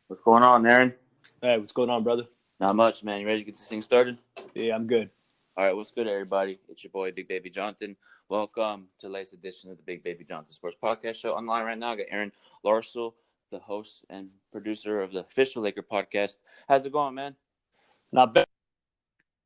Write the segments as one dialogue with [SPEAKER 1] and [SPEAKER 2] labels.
[SPEAKER 1] What's going on, Aaron?
[SPEAKER 2] Hey, what's going on, brother?
[SPEAKER 1] Not much, man. You ready to get this thing started?
[SPEAKER 2] Yeah, I'm good.
[SPEAKER 1] All right, what's good, everybody? It's your boy, Bigbabyjonathan. Welcome to the latest edition of the Bigbabyjonathan Sports Podcast Show. Online right now, I got Aron, larsuel, the host and producer of the official Laker podcast. How's it going, man?
[SPEAKER 2] Not bad.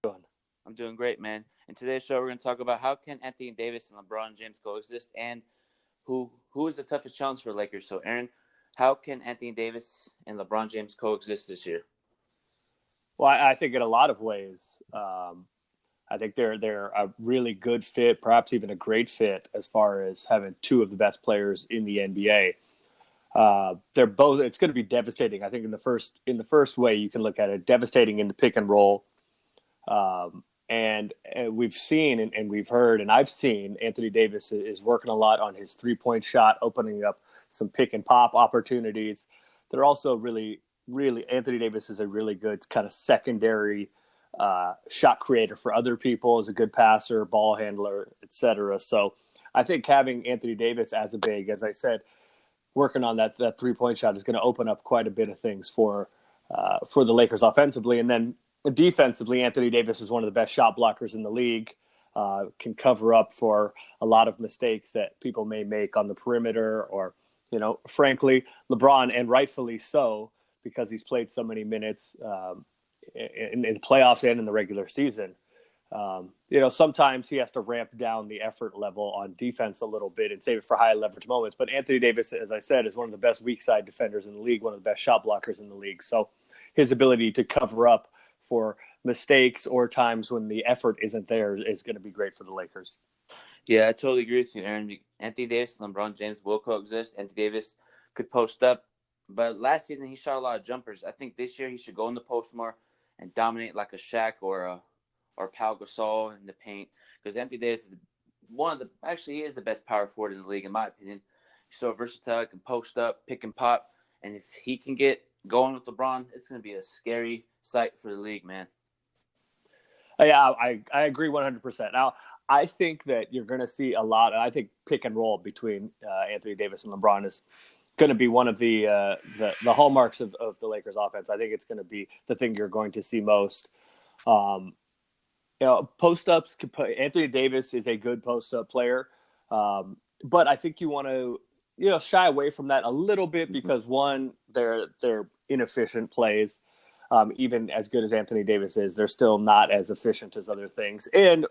[SPEAKER 1] I'm doing great, man. In today's show, we're going to talk about how can Anthony Davis and LeBron James coexist, and who is the toughest challenge for the Lakers. So, Aaron, how can Anthony Davis and LeBron James coexist this year?
[SPEAKER 2] Well, I think in a lot of ways, I think they're a really good fit, perhaps even a great fit, as far as having two of the best players in the NBA. They're both. It's going to be devastating. I think in the first way you can look at it, devastating in the pick and roll. And we've seen and we've heard and I've seen Anthony Davis is working a lot on his 3-point shot, opening up some pick and pop opportunities. They're also really Anthony Davis is a really good kind of secondary shot creator for other people, is a good passer, ball handler, etc. So I think having Anthony Davis as a big, as I said, working on that 3-point shot is going to open up quite a bit of things for the Lakers offensively. And then defensively, Anthony Davis is one of the best shot blockers in the league, can cover up for a lot of mistakes that people may make on the perimeter or, frankly, LeBron, and rightfully so, because he's played so many minutes in the playoffs and in the regular season. Sometimes he has to ramp down the effort level on defense a little bit and save it for high leverage moments. But Anthony Davis, as I said, is one of the best weak side defenders in the league, one of the best shot blockers in the league. So his ability to cover up for mistakes or times when the effort isn't there is going to be great for the Lakers.
[SPEAKER 1] Yeah, I totally agree with you, Aaron. Anthony Davis and LeBron James will coexist. Anthony Davis could post up, but last season he shot a lot of jumpers. I think this year he should go in the post more and dominate like a Shaq or Pau Gasol in the paint, because Anthony Davis is he is the best power forward in the league, in my opinion. He's so versatile, he can post up, pick and pop, and if he can get going with LeBron, it's going to be a scary sight for the league, man.
[SPEAKER 2] Yeah, I agree 100%. Now, I think that you're going to see a lot. I think pick and roll between Anthony Davis and LeBron is going to be one of the hallmarks of the Lakers offense. I think it's going to be the thing you're going to see most. Post ups. Anthony Davis is a good post up player, but I think you want to shy away from that a little bit because one, they're inefficient plays. Even as good as Anthony Davis is, they're still not as efficient as other things. And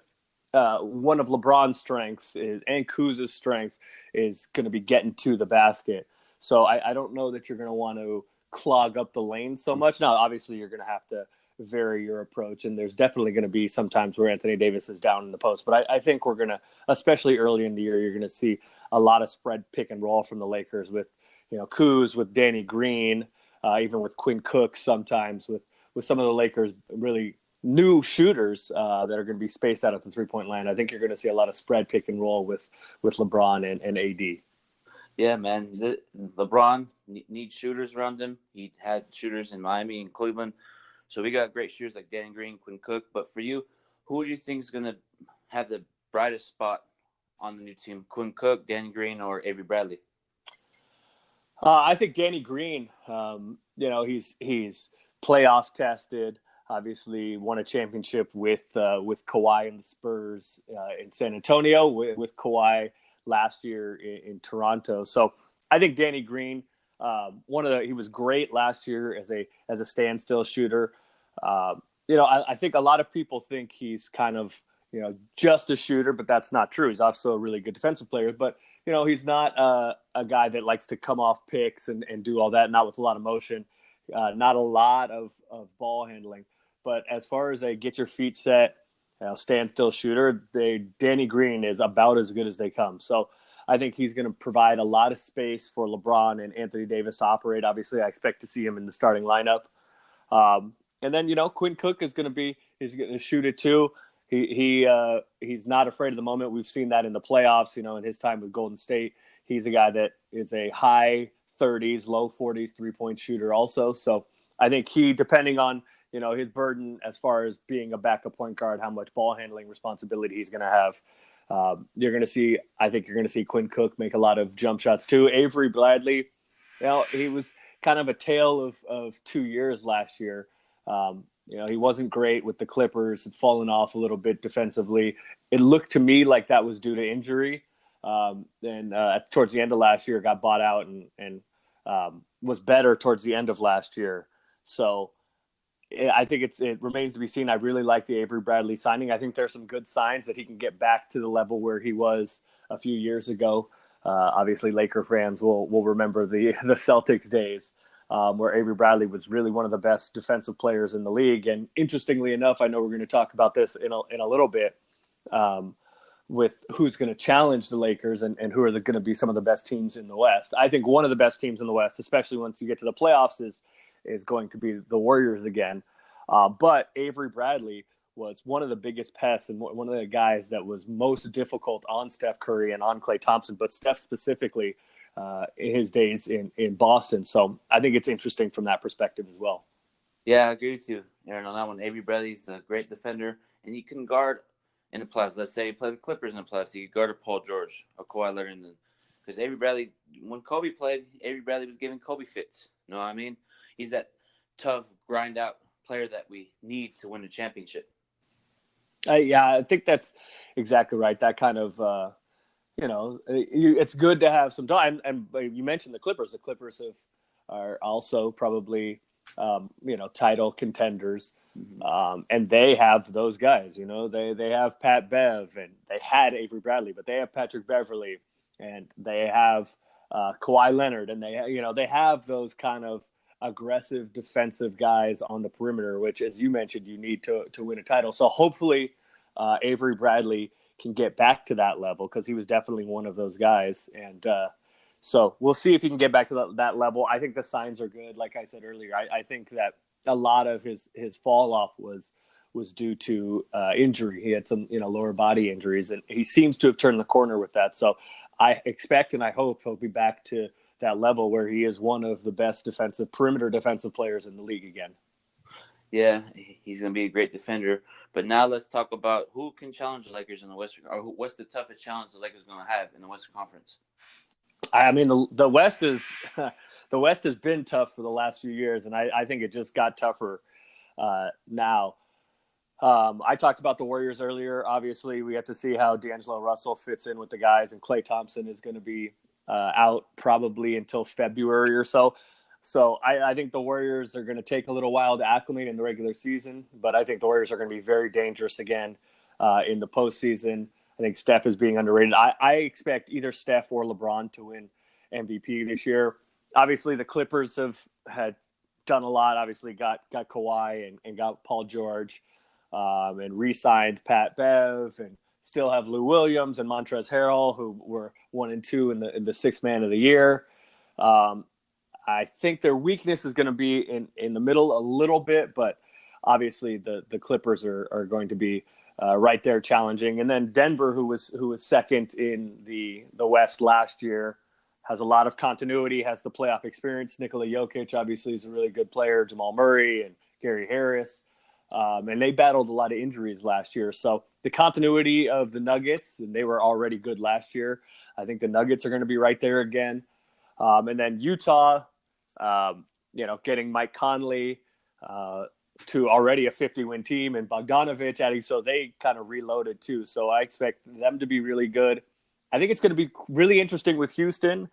[SPEAKER 2] one of LeBron's strengths and Kuz's strengths is going to be getting to the basket. So I don't know that you're going to want to clog up the lane so much. Now, obviously, you're going to have to vary your approach, and there's definitely going to be some times where Anthony Davis is down in the post. But I think we're going to, especially early in the year, you're going to see a lot of spread pick and roll from the Lakers with, Kuz, with Danny Green, even with Quinn Cook sometimes, with some of the Lakers really new shooters that are going to be spaced out at the 3-point line. I think you're going to see a lot of spread pick and roll with LeBron and AD.
[SPEAKER 1] Yeah, man. LeBron needs shooters around him. He had shooters in Miami and Cleveland. So we got great shooters like Danny Green, Quinn Cook. But for you, who do you think is going to have the brightest spot on the new team? Quinn Cook, Danny Green, or Avery Bradley?
[SPEAKER 2] I think Danny Green, he's playoff tested, obviously won a championship with Kawhi and the Spurs in San Antonio, with Kawhi last year in Toronto. So I think Danny Green, he was great last year as a standstill shooter. I think a lot of people think he's kind of, just a shooter, but that's not true. He's also a really good defensive player, but he's not a guy that likes to come off picks and do all that, not with a lot of motion, not a lot of ball handling. But as far as a get your feet set, standstill shooter, Danny Green is about as good as they come. So I think he's going to provide a lot of space for LeBron and Anthony Davis to operate. Obviously, I expect to see him in the starting lineup. And then, Quinn Cook he's going to shoot it too. He's not afraid of the moment. We've seen that in the playoffs, in his time with Golden State. He's a guy that is a high 30s, low 40s 3-point shooter also. So I think he, depending on, his burden as far as being a backup point guard, how much ball handling responsibility he's going to have, you're going to see Quinn Cook make a lot of jump shots too. Avery Bradley, he was kind of a tale of 2 years last year. He wasn't great with the Clippers, had fallen off a little bit defensively. It looked to me like that was due to injury. And towards the end of last year, got bought out and was better towards the end of last year. So I think it remains to be seen. I really like the Avery Bradley signing. I think there's some good signs that he can get back to the level where he was a few years ago. Obviously, Laker fans will remember the Celtics days where Avery Bradley was really one of the best defensive players in the league. And interestingly enough, I know we're going to talk about this in a little bit with who's going to challenge the Lakers and who are going to be some of the best teams in the West. I think one of the best teams in the West, especially once you get to the playoffs, is going to be the Warriors again. But Avery Bradley was one of the biggest pests and one of the guys that was most difficult on Steph Curry and on Klay Thompson, but Steph specifically in his days in Boston. So I think it's interesting from that perspective as well.
[SPEAKER 1] Yeah, I agree with you, Aaron, on that one. Avery Bradley's a great defender, and he can guard in the playoffs. Let's say he played the Clippers in the playoffs. He guarded Paul George or Kawhi Leonard. Because Avery Bradley, when Kobe played, Avery Bradley was giving Kobe fits. You know what I mean? He's that tough, grind-out player that we need to win a championship.
[SPEAKER 2] Yeah, I think that's exactly right. That kind of, it's good to have some time. And you mentioned the Clippers. The Clippers are also probably, title contenders.
[SPEAKER 1] Mm-hmm.
[SPEAKER 2] And they have those guys. They have Pat Bev, and they had Avery Bradley, but they have Patrick Beverley, and they have Kawhi Leonard, and they have those kind of aggressive defensive guys on the perimeter, which, as you mentioned, you need to win a title. So hopefully Avery Bradley can get back to that level, because he was definitely one of those guys. And so we'll see if he can get back to that level. I think the signs are good. Like I said earlier, I think that a lot of his fall off was due to injury. He had some lower body injuries, and he seems to have turned the corner with that. So I expect and I hope he'll be back to that level where he is one of the best perimeter defensive players in the league again.
[SPEAKER 1] Yeah, he's going to be a great defender. But now let's talk about who can challenge the Lakers in the Western, or what's the toughest challenge the Lakers are going to have in the Western Conference.
[SPEAKER 2] I mean, the West is the West has been tough for the last few years, and I think it just got tougher now. I talked about the Warriors earlier. Obviously, we have to see how D'Angelo Russell fits in with the guys, and Klay Thompson is going to be out probably until February or so. So I think the Warriors are going to take a little while to acclimate in the regular season, but I think the Warriors are going to be very dangerous again in the postseason. I think Steph is being underrated. I expect either Steph or LeBron to win MVP this year. Obviously, the Clippers had done a lot. Obviously, got Kawhi and got Paul George, and re-signed Pat Bev, and still have Lou Williams and Montrezl Harrell, who were 1 and 2 in the sixth man of the year. I think their weakness is going to be in the middle a little bit, but obviously the Clippers are going to be right there challenging. And then Denver, who was second in the West last year, has a lot of continuity, has the playoff experience. Nikola Jokic obviously is a really good player, Jamal Murray and Gary Harris. And they battled a lot of injuries last year. So the continuity of the Nuggets, and they were already good last year, I think the Nuggets are going to be right there again. And then Utah, getting Mike Conley to already a 50-win team, and Bogdanovich adding, so they kind of reloaded too. So I expect them to be really good. I think it's going to be really interesting with Houston.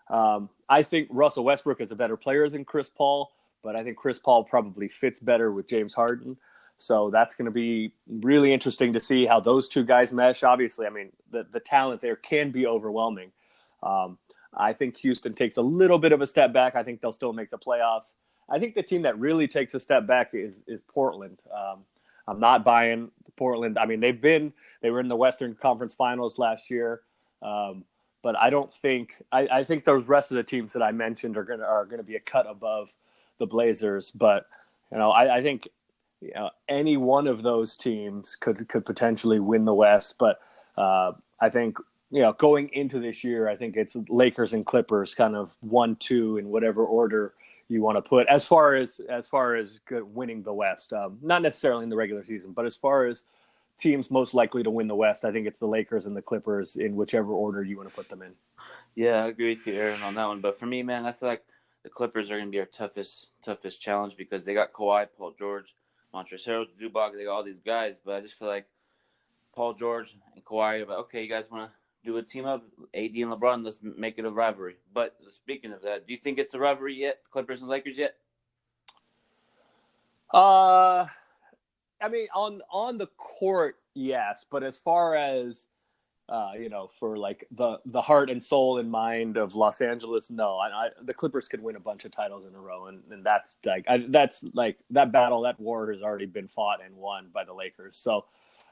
[SPEAKER 2] I think Russell Westbrook is a better player than Chris Paul, but I think Chris Paul probably fits better with James Harden. So that's going to be really interesting to see how those two guys mesh. Obviously, I mean, the talent there can be overwhelming. I think Houston takes a little bit of a step back. I think they'll still make the playoffs. I think the team that really takes a step back is Portland. I'm not buying Portland. I mean, they were in the Western Conference Finals last year. But I don't think I think those rest of the teams that I mentioned are gonna be a cut above the Blazers. But I think any one of those teams could potentially win the West. But I think going into this year, I think it's Lakers and Clippers, kind of 1-2 in whatever order you want to put as far as winning the West. Not necessarily in the regular season, but as far as teams most likely to win the West, I think it's the Lakers and the Clippers in whichever order you want to put them in.
[SPEAKER 1] Yeah, I agree with you, Aaron, on that one. But for me, man, I feel like the Clippers are going to be our toughest challenge because they got Kawhi, Paul George, Montrezl Harrell, Zubac. They got all these guys, but I just feel like Paul George and Kawhi are like, okay, you guys want to do a team up, AD and LeBron, let's make it a rivalry. But speaking of that, do you think it's a rivalry yet, Clippers and Lakers yet?
[SPEAKER 2] I mean, on the court, yes, but as far as for like the heart and soul and mind of Los Angeles, no. The Clippers could win a bunch of titles in a row, and that's like that battle, that war has already been fought and won by the Lakers. So,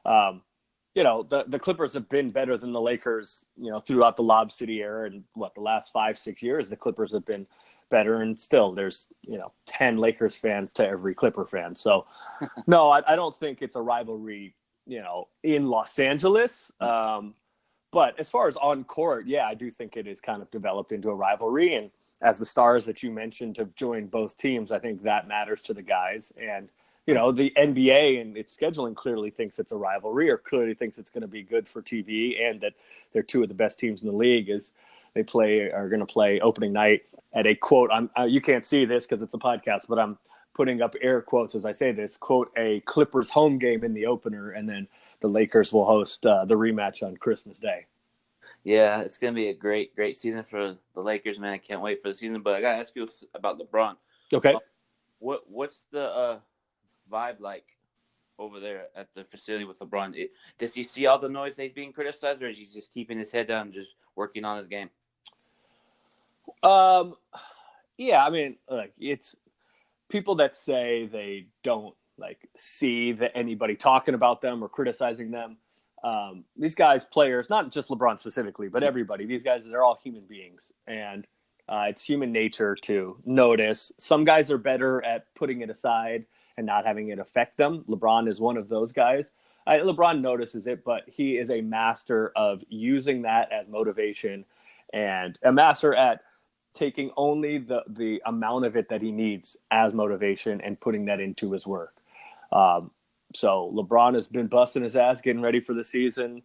[SPEAKER 2] the Clippers have been better than the Lakers, throughout the Lob City era, and the last 5-6 years, the Clippers have been better, and still there's 10 Lakers fans to every Clipper fan. So, no, I don't think it's a rivalry, in Los Angeles. But as far as on court, yeah, I do think it is kind of developed into a rivalry. And as the stars that you mentioned have joined both teams, I think that matters to the guys. And, the NBA and its scheduling clearly thinks it's a rivalry, or clearly thinks it's going to be good for TV, and that they're two of the best teams in the league as they are going to play opening night at a quote. You can't see this because it's a podcast, but I'm putting up air quotes as I say this, quote, a Clippers home game in the opener, and then the Lakers will host the rematch on Christmas Day.
[SPEAKER 1] Yeah, it's going to be a great season for the Lakers, man. I can't wait for the season. But I got to ask you about LeBron.
[SPEAKER 2] Okay.
[SPEAKER 1] What's the vibe like over there at the facility with LeBron? Does he see all the noise that he's being criticized, or is he just keeping his head down and just working on his game?
[SPEAKER 2] Yeah, I mean, it's people that say they don't see that anybody talking about them or criticizing them. These guys, players, not just LeBron specifically, but everybody, these guys, they're all human beings, and it's human nature to notice. Some guys are better at putting it aside and not having it affect them. LeBron is one of those guys. LeBron notices it, but he is a master of using that as motivation, and a master at taking only the amount of it that he needs as motivation and putting that into his work. So LeBron has been busting his ass getting ready for the season,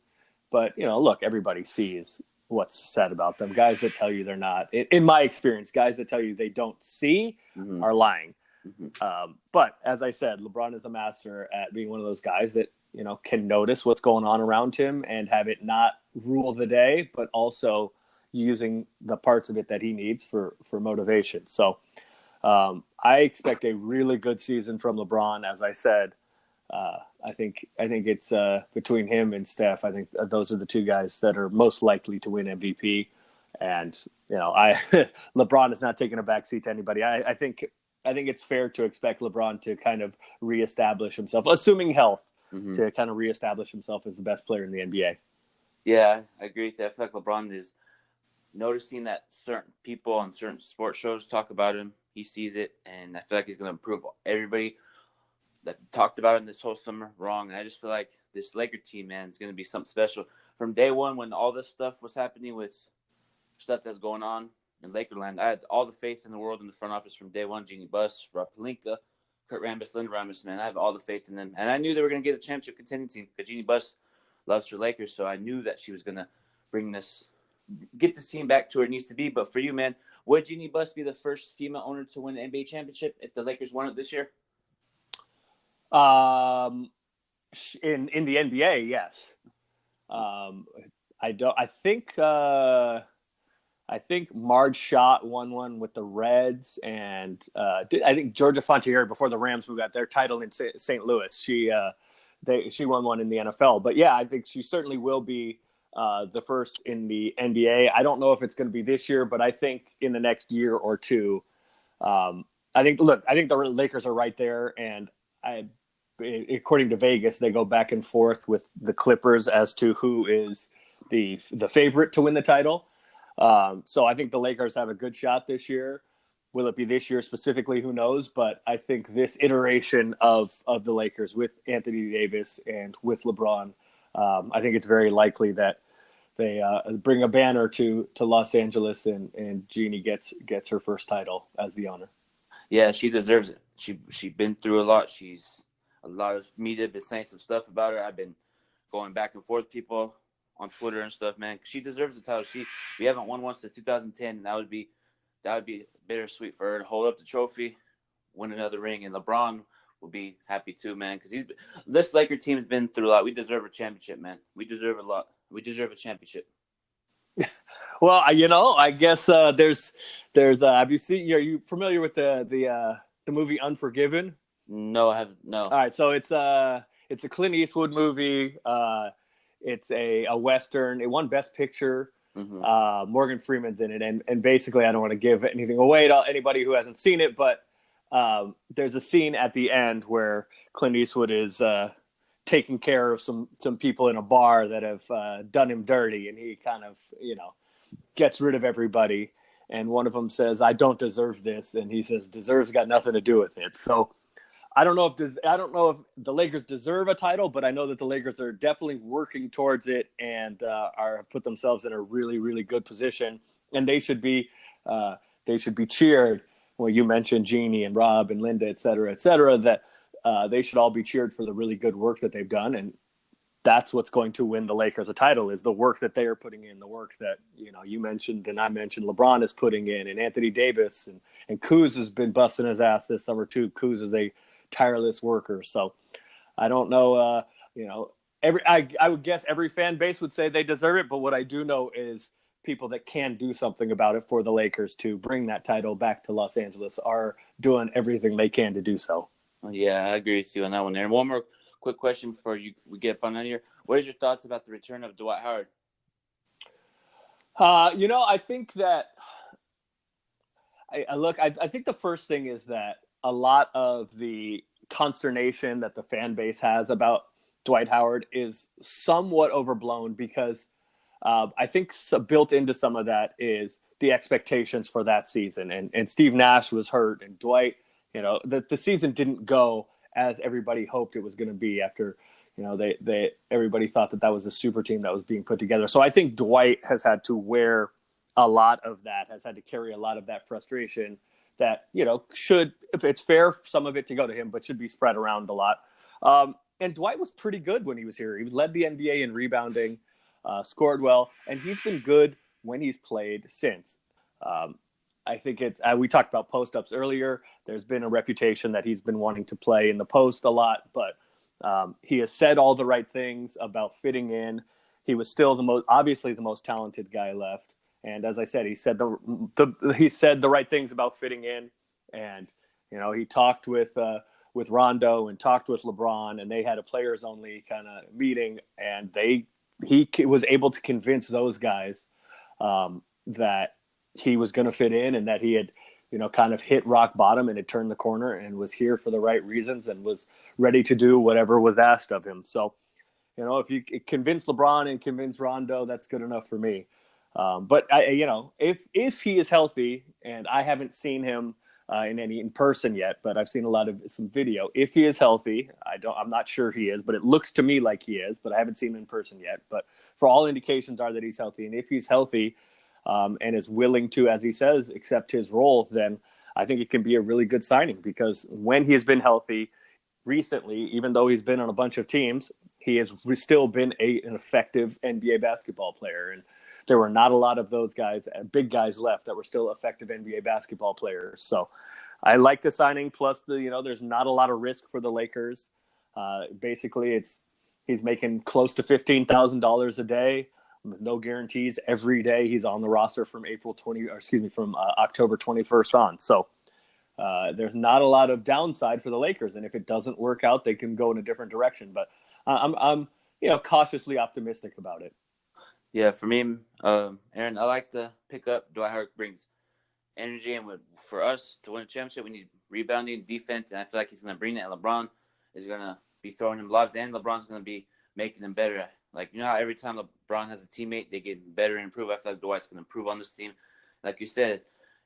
[SPEAKER 2] but look, everybody sees what's said about them. Guys that tell you they're not, in my experience, guys that tell you they don't see are lying. But as I said, LeBron is a master at being one of those guys that can notice what's going on around him and have it not rule the day, but also using the parts of it that he needs for motivation. So I expect a really good season from LeBron. As I said, I think it's between him and Steph. I think those are the two guys that are most likely to win MVP. And LeBron is not taking a backseat to anybody. I think it's fair to expect LeBron to kind of reestablish himself, assuming health, to kind of reestablish himself as the best player in the NBA.
[SPEAKER 1] Yeah, I agree with that. I feel like LeBron is noticing that certain people on certain sports shows talk about him. He sees it, and I feel like he's going to prove everybody that talked about him this whole summer wrong. And I just feel like this Laker team, man, is going to be something special. From day one, when all this stuff was happening with stuff that's going on in Lakerland, I had all the faith in the world in the front office from day one. Jeannie Buss, Rob Pelinka, Kurt Rambis, Linda Rambis, man. I have all the faith in them. And I knew they were going to get a championship contending team because Jeannie Buss loves her Lakers, so I knew that she was going to get this team back to where it needs to be. But for you, man, would Jeannie Buss be the first female owner to win the NBA championship if the Lakers won it this year?
[SPEAKER 2] In the NBA, yes. I think Marge Schott won one with the Reds, and I think Georgia Fontieri, before the Rams moved out their title in St. Louis, she won one in the NFL. But yeah, I think she certainly will be the first in the NBA. I don't know if it's going to be this year, but I think in the next year or two. I think the Lakers are right there, and according to Vegas, they go back and forth with the Clippers as to who is the favorite to win the title. So I think the Lakers have a good shot this year. Will it be this year specifically? Who knows? But I think this iteration of the Lakers with Anthony Davis and with LeBron, I think it's very likely that they bring a banner to Los Angeles and Jeannie gets her first title as the owner.
[SPEAKER 1] Yeah, she deserves it. She been through a lot. A lot of media been saying some stuff about her. I've been going back and forth with people on Twitter and stuff, man. She deserves the title. We haven't won one since 2010, and that would be that would be bittersweet for her to hold up the trophy, win another ring, and LeBron will be happy too, man. Because this Laker team has been through a lot. We deserve a championship, man. We deserve a lot. We deserve a championship.
[SPEAKER 2] Well, I guess there's have you seen? Are you familiar with the movie Unforgiven?
[SPEAKER 1] No, I haven't.
[SPEAKER 2] All
[SPEAKER 1] No.
[SPEAKER 2] right, so it's a Clint Eastwood movie. It's a western. It won Best Picture.
[SPEAKER 1] Mm-hmm.
[SPEAKER 2] Morgan Freeman's in it, and basically, I don't want to give anything away to anybody who hasn't seen it, but there's a scene at the end where Clint Eastwood is taking care of some people in a bar that have done him dirty, and he kind of gets rid of everybody. And one of them says, "I don't deserve this," and he says, "Deserves got nothing to do with it." So I don't know if the Lakers deserve a title, but I know that the Lakers are definitely working towards it and are put themselves in a really, really good position. And they should be cheered. Well, you mentioned Jeannie and Rob and Linda, et cetera, that they should all be cheered for the really good work that they've done. And that's what's going to win the Lakers a title, is the work that they are putting in, the work that you mentioned and I mentioned LeBron is putting in, and Anthony Davis and Kuz has been busting his ass this summer too. Kuz is a tireless worker. So I don't know, I would guess every fan base would say they deserve it, but what I do know is people that can do something about it for the Lakers to bring that title back to Los Angeles are doing everything they can to do so.
[SPEAKER 1] Yeah, I agree with you on that one there. And one more quick question before we get up on out here. What is your thoughts about the return of Dwight Howard?
[SPEAKER 2] I think that I think the first thing is that a lot of the consternation that the fan base has about Dwight Howard is somewhat overblown, because I think built into some of that is the expectations for that season. And Steve Nash was hurt, and Dwight, the season didn't go as everybody hoped it was going to be after, everybody thought that was a super team that was being put together. So I think Dwight has had to wear a lot of that, has had to carry a lot of that frustration that, should, if it's fair, some of it to go to him, but should be spread around a lot. And Dwight was pretty good when he was here. He led the NBA in rebounding, scored well, and he's been good when he's played since. I think we talked about post-ups earlier. There's been a reputation that he's been wanting to play in the post a lot, but he has said all the right things about fitting in. He was still obviously the most talented guy left. And as I said, he said the right things about fitting in. And, he talked with Rondo and talked with LeBron, and they had a players only kind of meeting, and he was able to convince those guys that he was going to fit in, and that he had, kind of hit rock bottom and had turned the corner and was here for the right reasons and was ready to do whatever was asked of him. So, if you convince LeBron and convince Rondo, that's good enough for me. But if he is healthy, and I haven't seen him in person yet, but I've seen some video. If he is healthy, I'm not sure he is, but it looks to me like he is, but I haven't seen him in person yet. But for all indications are that he's healthy. And if he's healthy, and is willing to, as he says, accept his role, then I think it can be a really good signing, because when he has been healthy recently, even though he's been on a bunch of teams, he has still been an effective NBA basketball player. And there were not a lot of those guys, big guys left that were still effective NBA basketball players. So I like the signing. Plus, there's not a lot of risk for the Lakers. Basically, he's making close to $15,000 a day with no guarantees every day. He's on the roster from October 21st on. So there's not a lot of downside for the Lakers. And if it doesn't work out, they can go in a different direction. But I'm cautiously optimistic about it.
[SPEAKER 1] Yeah, for me, Aaron, I like to pick up. Dwight Howard brings energy, and for us to win a championship, we need rebounding, defense, and I feel like he's going to bring that. LeBron is going to be throwing him lobs, and LeBron's going to be making them better. Like, how every time LeBron has a teammate, they get better and improve. I feel like Dwight's going to improve on this team. Like you said,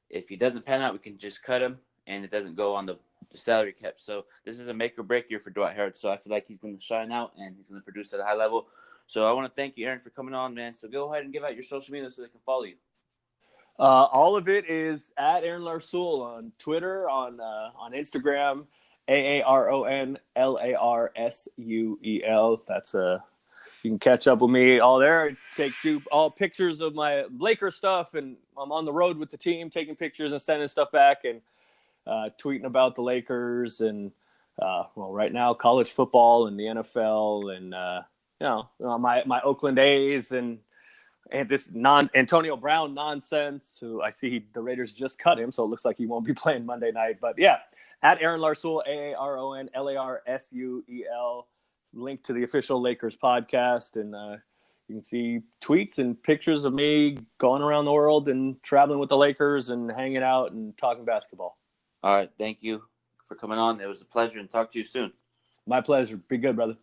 [SPEAKER 1] if he doesn't pan out, we can just cut him, and it doesn't go on the salary cap. So this is a make or break year for Dwight Howard. So I feel like he's going to shine out, and he's going to produce at a high level. So I want to thank you, Aaron, for coming on, man. So go ahead and give out your social media so they can follow you.
[SPEAKER 2] All of it is at Aron Larsuel on Twitter, on Instagram, AARON LARSUEL. That's you can catch up with me all there. Do all pictures of my Laker stuff, and I'm on the road with the team, taking pictures and sending stuff back, and tweeting about the Lakers and right now college football and the NFL and my Oakland A's and this Antonio Brown nonsense. Who I see the Raiders just cut him, so it looks like he won't be playing Monday night. But yeah, at Aron Larsuel, AARON LARSUEL. Link to the official Lakers podcast, and you can see tweets and pictures of me going around the world and traveling with the Lakers and hanging out and talking basketball.
[SPEAKER 1] All right. Thank you for coming on. It was a pleasure, and talk to you soon.
[SPEAKER 2] My pleasure. Be good, brother.